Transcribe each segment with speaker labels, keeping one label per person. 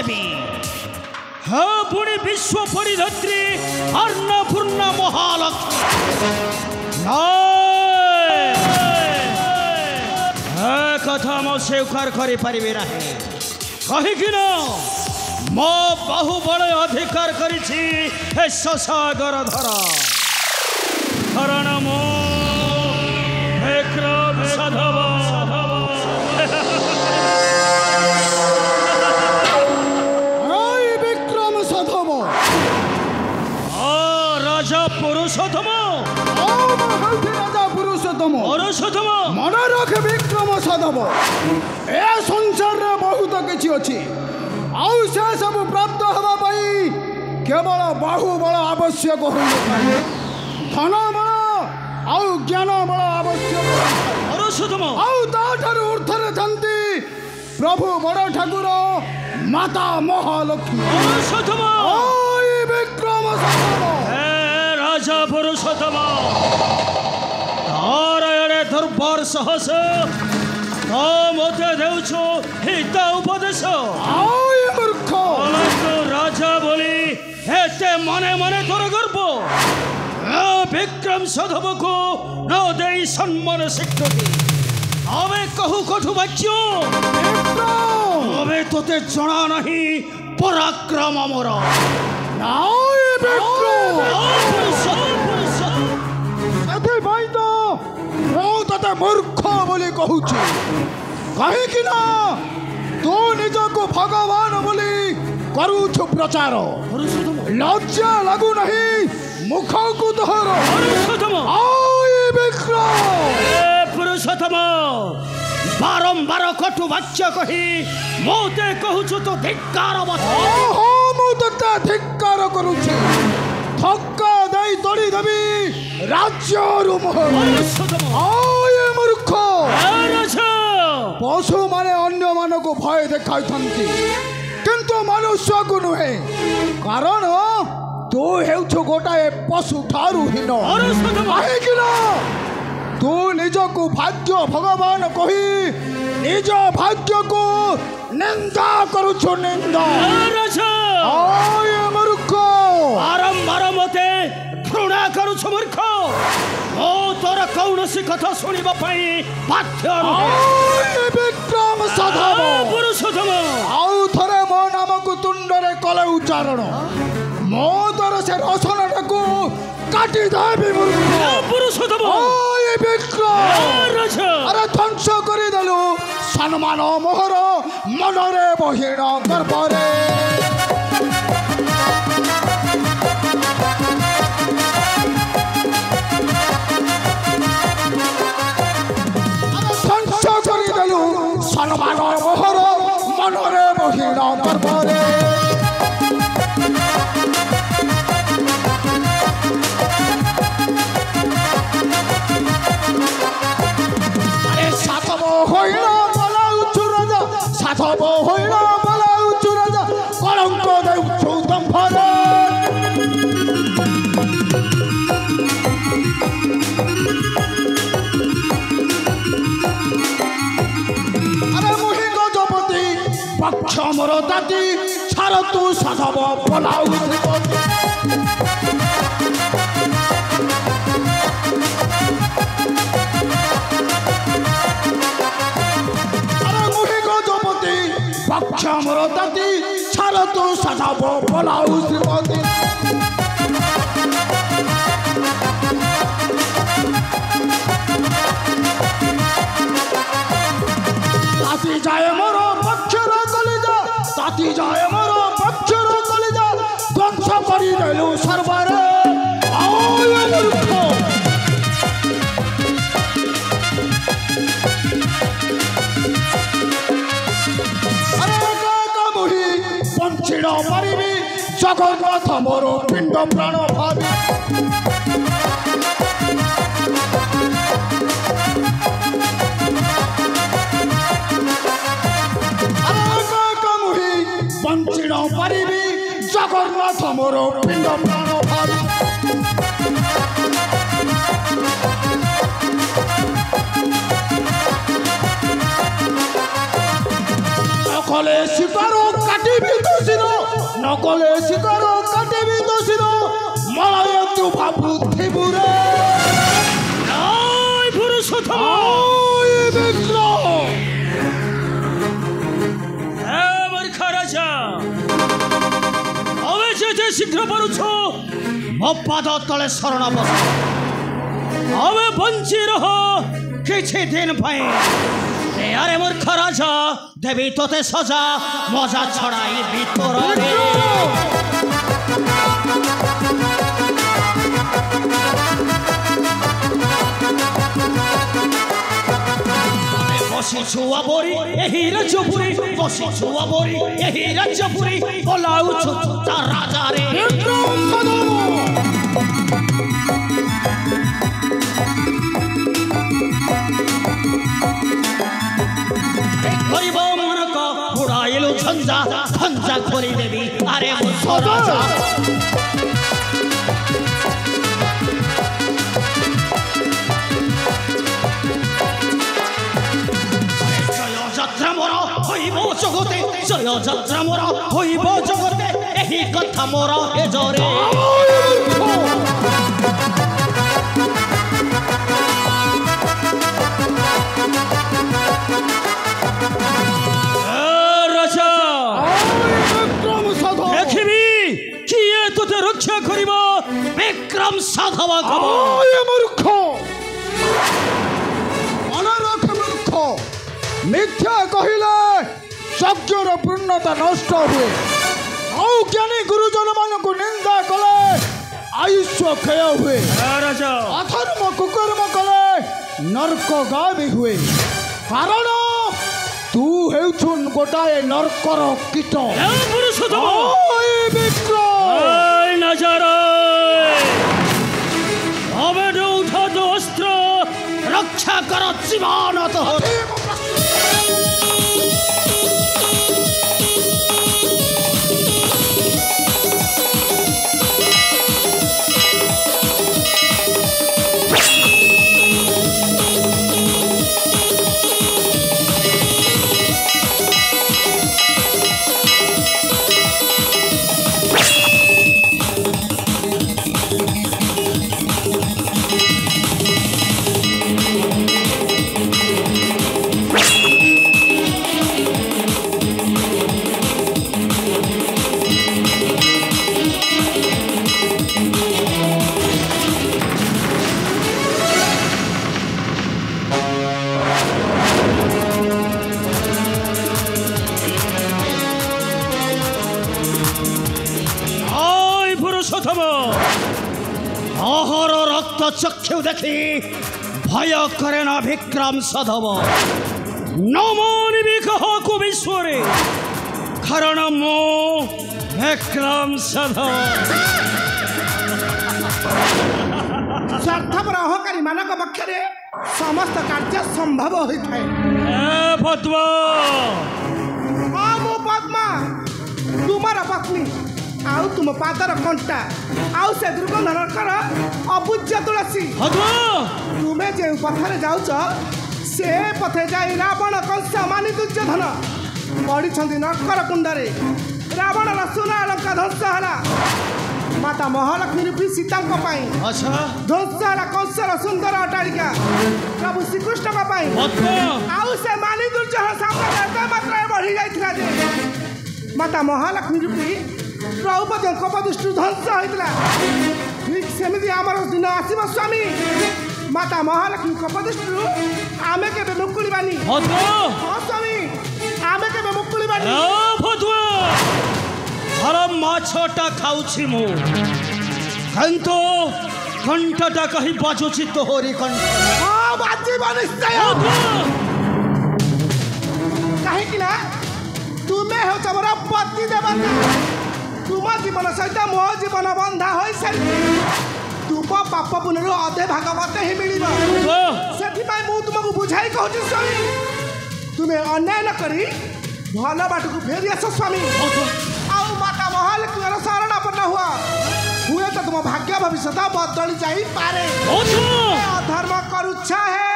Speaker 1: देवी हाँ पुणी विश्व परिधत्री अन्नपूर्णा महालक्ष्मी कथा मो स्वीकार कर पारि ना कहीं मो बहु बड़ अधिकार करिछि सागर धर कारण मो विक्रम साधव
Speaker 2: विक्रम साधव
Speaker 1: राजा पुरुषोत्तम
Speaker 2: राजा पुरुषोत्तम मन रख विक्रम साधव ए संसार बहुत किसी अच्छी आउ से सब प्राप्त हवा केवल बाहुबल आवश्यक हो धन बल आउ ज्ञान बल आवश्यक आउ ताठारु ऊर्ध्वरे थांती प्रभु बड़ ठाकुर माता महालक्ष्मी विक्रम साधव
Speaker 1: राजा पुरुषोत्तम तारे दरबार सहस तो मत देउछु हित उपदेश
Speaker 2: मूर्ख
Speaker 1: राजा बोली हेते मने मने तोर गर्व विक्रम साधव को न दे सम्मान स्वीकृति अबे कहू कठु वाच्य अबे तोते जना नहीं पराक्रम मोर
Speaker 2: ते मूर्ख बोली कहूँ कहीं तू निजको भगवान बोली करूछु प्रचार लज्जा लगु नहीं मुख को तोहर
Speaker 1: पुरुषोत्तम बारंबार कटु वाच्य कही मोते कहूछु तो धिक्कार
Speaker 2: मुझे धिक्कार करुछु धक्का दे तोड़ी देवी राज्य मूर्ख पशु माने अन्य मान को भय देखा किंतु मनुष्य को नुहे कारण तू हेउछु गोटाए पशु ठारू हीन तू निज को भाग्य भगवान कही निज भाग्य को निंदा करुछु निंदा मूर्ख
Speaker 1: बारंबार मते घृणा करुछु मूर्ख ओ तोर कौनसी कथा सुनिबा पई बाध्य
Speaker 2: विक्रम साधव
Speaker 1: पुरुषोत्तम
Speaker 2: आउ थरे मो नाम को तुंडरे कले उच्चारण मो तोर से रसन को काटी देबी मूर्ख
Speaker 1: पुरुषोत्तम
Speaker 2: विक्रम अरे ध्वंस करी देलु सम्मान मोहर मनरे बहिण गर्भरे सम्मान मोहर मनरे बहिण गर्भरे साधव होइन बोलाउँछु राजा साधव होइन बोलाउँछु राजा कलङ्क देउछु दम्भरे पक्ष मोर दाती छाड़ तू साधव बोलाऊ अरे मुहि गजपति पक्ष मोर दाती छाड़ तू साधव बोलाऊ श्रीमती ताती जाए मोर पक्षर कलिजा ताती जाए मोर पक्षर कलिजा ध्वंस करी देलु सर्वरे पंचिड़ पारि जगन्नाथ मोर पिंड प्राण भावी पंचिड़ पारि जगन्नाथ मोर पिंड प्राण भावी ନକଲେ ଶିକାର କାଟିବି ଦୋଷୀର ନକଲେ ଶିକାର କାଟିବି ଦୋଷୀର ମଳୟ ତୁ ଭାବୁଥିବୁ ରେ
Speaker 1: ନାଇଁ ପୁରୁଷୋତ୍ତମ ମୂର୍ଖ ରାଜା ଆମେ ଯେତେ ଶୀଘ୍ର ପାରୁଛୁ ମୋ ପାଦ ତଳେ ଶରଣ ବସ ଆମେ ବଞ୍ଚି ରହ କିଛି ଦିନ ପାଇଁ ଆରେ ମୂର୍ଖ ରାଜା ଦେବି ତୋତେ ସଜା ମଜା ଛଡ଼ାଇ ଭିତରରେ বসিছু আবরি এই রাজ্যপুরী বসিছু আবরি এই রাজ্যপুরী বলাউছু তার রাজারে গরিব মনক উড়াইলু ঝঞ্ঝা ঝঞ্ঝা করে দেবি আরে রাজা জগতে জয় যাত্রা মোরা হইব জগতে এই কথা মোরা এ জরে রাজা দেখিবি কিয়ে তোতে রক্ষা করিব বিক্রম সাধব
Speaker 2: মূর্খ মনে রাখ মূর্খ মিথ্যা কহিলে যজ্ঞর পূর্ণতা নষ্ট ହୁଏ ଆଉ ଜ୍ଞାନୀ ଗୁରୁଜନ ମାନଙ୍କୁ ନିନ୍ଦା କଲେ ଆୟୁଷ କ୍ଷୟ ହୁଏ ଅଧର୍ମ କୁକର୍ମ କଲେ ନର୍କଗାମୀ ହୁଏ କାରଣ ତୁ ହେଉଛୁ ଗୋଟାଏ ନର୍କର କୀଟ
Speaker 1: ଅସ୍ତ୍ର ରକ୍ଷା କର ଜୀବନ অহর রক্ত চক্ষু দেখি ভয় করে না বিক্রম সাধব নমানিবি কাহাকু বিশ্বরে কারণ মো বিক্রম সাধব
Speaker 3: স্বার্থপর অহংকারী মানক পক্ষে সমস্ত কার্য সম্ভব হয়ে থাকে
Speaker 1: পদ্মা
Speaker 3: মো পদ্মা তোমার পত্নী आउ तुम पादर कंटा आउ से दुर्गंध नरकर अपूज्य तुलसी तुम्हें जो पथरे जाऊच से पथे जाई रावण कंस मानी दुर्योधन पड़ी नरकर कुंडरे रावण सुना लंका ध्वंस है माता महालक्ष्मी रूपी सीता ध्वंस है कंसर सुंदर अटारिका प्रभु श्रीकृष्ण आउ से मानी दुर्योधन साम्राज्य मात्रा बढ़ी जाता माता महालक्ष्मी रूपी द्रौपदी कपदृष्टि ध्वंस होता ठीक सेमती आमर दिन आसव स्वामी माता महालक्ष्मी कपदृष्टि आम के मुकुड़बानी स्वामी आम के मुकुड़बानी
Speaker 1: हर माछटा खाऊछि मु कंतो कंठटा कहीं बाजुछि तोहरी कंठ
Speaker 3: हां बाजिबा निश्चय काहे कि ना तुम्हें हो तमरा पति देवता तुम जीवन सहित मो जीवन बंधा हो सारी तुम पाप पुण्य अधे भाग मत ही मिल से तुमको बुझाई कहूँ स्वामी तुम्हें अन्याय न करी भल बाट को फेरी आस स्वामी आउ माता महालक्ष्मी शरण अपना हुआ हुए तो तुम भाग्य भविष्य बदली जापे अधर्म करुच्छ है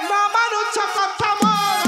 Speaker 3: न मानुछ कथा मोर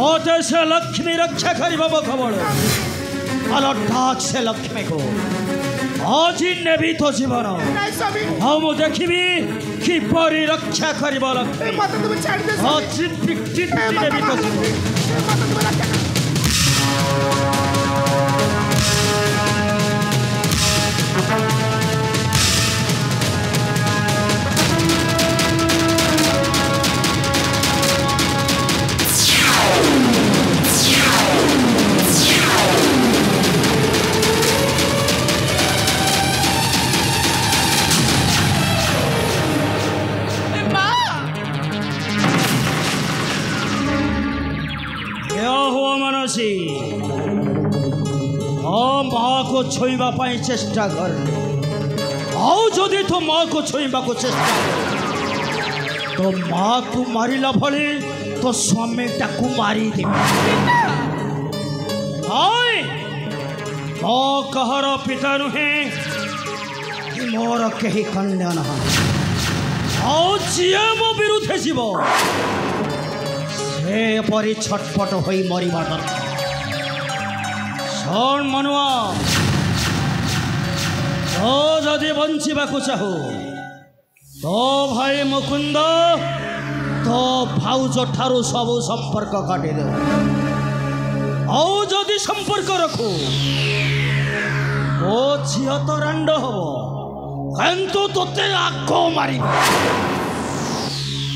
Speaker 1: मते से लक्ष्मी रक्षा करिब खबर आलो डाक से लक्ष्मी को आज नेबी तो जीवन
Speaker 3: ନାଇଁ ସ୍ୱାମୀ
Speaker 1: हम देखिबी कि परी रक्षा करिब लक्ष्मी
Speaker 3: ମତେ ତୁମେ ଛାଡ଼ି ଦେ ସ୍ୱାମୀ।
Speaker 1: आज नेबी तो जीवन
Speaker 3: ମତେ ତୁମେ ରକ୍ଷା କର।
Speaker 1: क्या हुआ मनसी माँ को छुईबा पाई चेष्टा कर आओ जदि तो माँ को छुईबा को चेष्टा कर तो माँ को मारिला भली तो स्वामी टाकू मारी दे मो कहर पिता नुहे कि मोर कहीं कन्या ना आओ जिए मो विरुद्धे जीव से परी छटपट हो मरवा दरकार शरण मनुआ तो जदि बंचा चाहू तो भाई मुकुंद तो भाउज ठारू सब संपर्क काटी दे जदि संपर्क रखू ओ झील तो रांड हम किंतु तोते आग मार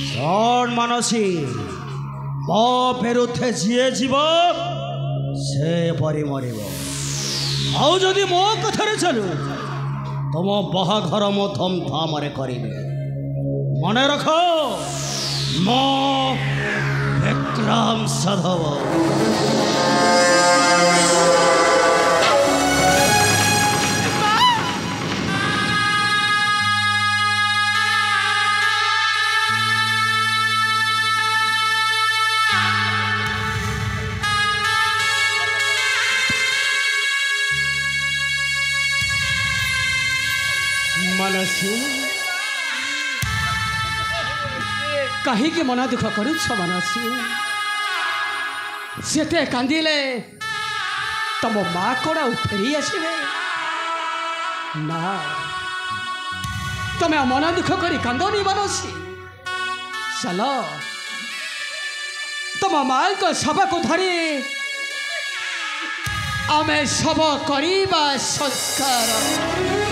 Speaker 1: शरण मानसी मो विरुद्धे जीए जीव से परी मर जदि मो कथार चलू तुम बाहाघर मो धम धाम करी मन रख मो विक्रम सधव मनसी
Speaker 4: कहीं मन दुख करुछ मनसी सेते कांदिले तम माँ कौन फेरी आसबे ना तमें मन दुख करी कांदनी मनसी चल तम माँ को शव को धरी आमे शव करिबा संस्कार